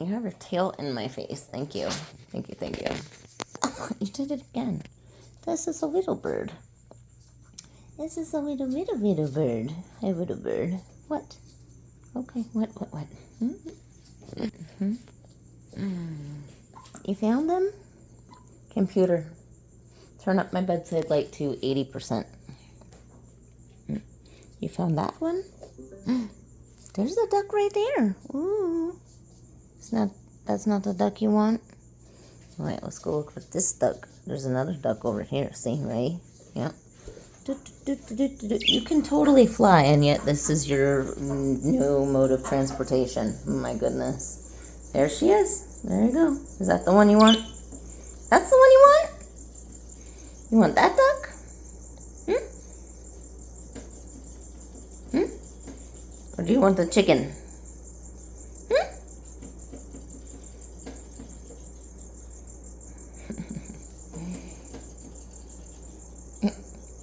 You have your tail in my face. Thank you. Thank you, thank you. Oh, you did it again. This is a little bird. This is a little bird. A little bird. What? Okay, what? Mm-hmm. You found them? Computer, turn up my bedside light to 80%. You found that one? There's a duck right there. Ooh. That's not the duck you want? All right, let's go look for this duck. There's another duck over here. See, right? Yep. You can totally fly, and yet this is your new mode of transportation. Oh my goodness. There she is. There you go. Is that the one you want? That's the one you want? You want that duck? Or do you want the chicken?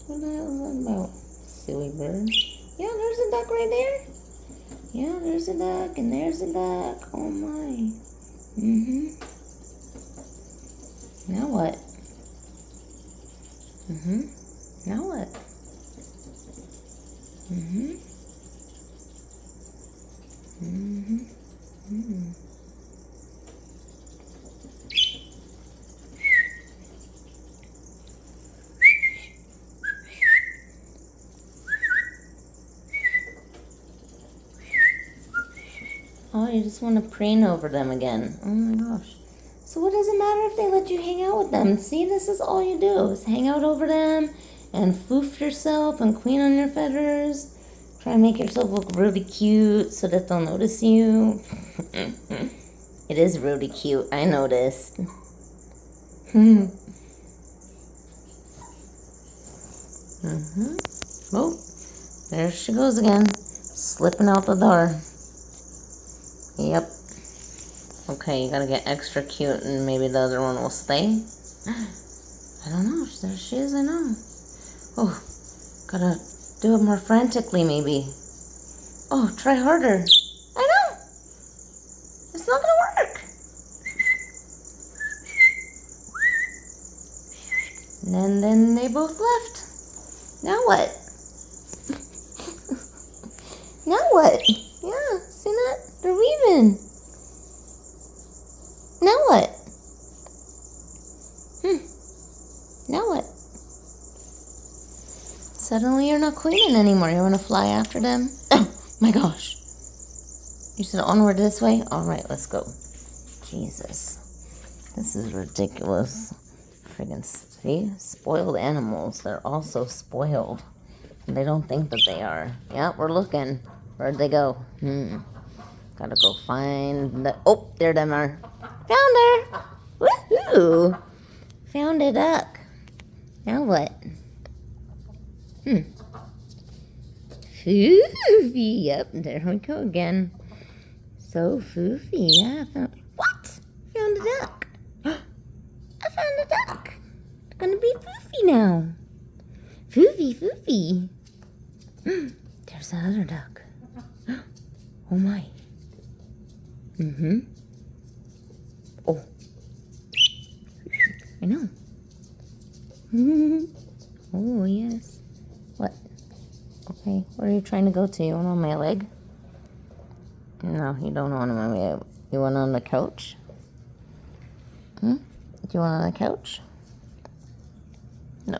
What the hell is that about? Silly bird. Yeah, there's a duck right there. Yeah, there's a duck, and there's a duck. Oh my. Now what? Now what? Oh, you just want to preen over them again. Oh my gosh. So what does it matter if they let you hang out with them? See, this is all you do, is hang out over them and foof yourself and queen on your feathers. Try and make yourself look really cute so that they'll notice you. It is really cute, I noticed. Oh, there she goes again, slipping out the door. Yep. Okay, you gotta get extra cute and maybe the other one will stay. I don't know. There she is, I know. Oh, gotta do it more frantically maybe. Oh, try harder. I know. It's not gonna work. And then they both left. Now what? Now what? Yeah, see that? They're leaving. Now what? Now what? Suddenly you're not queening anymore. You want to fly after them? Oh my gosh. You said onward this way? Alright, let's go. Jesus. This is ridiculous. Friggin' see? Spoiled animals. They're all so spoiled. And they don't think that they are. Yeah, we're looking. Where'd they go? Gotta go find the... Oh, there they are. Found her! Woohoo! Found a duck. Now what? Foofy. Yep, there we go again. So foofy. Yeah, what? Found a duck. I found a duck. It's gonna be foofy now. Foofy. There's the other duck. Oh my. Oh. I know. Oh, yes. What? Okay, where are you trying to go to? You want on my leg? No, you don't want on my leg. You want on the couch? Do you want on the couch? No.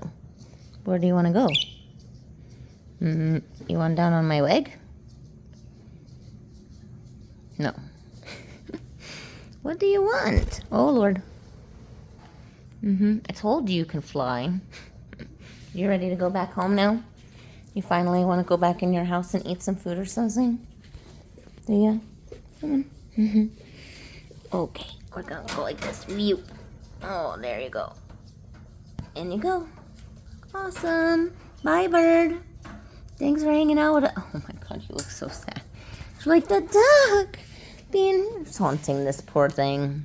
Where do you want to go? You want down on my leg? No. What do you want? Oh, Lord. I told you can fly. You ready to go back home now? You finally want to go back in your house and eat some food or something? Do you? Come on. Okay, we're going to go like this. View. Oh, there you go. In you go. Awesome. Bye, bird. Thanks for hanging out with us. Oh, my God, you look so sad. You're like the duck being taunting this poor thing.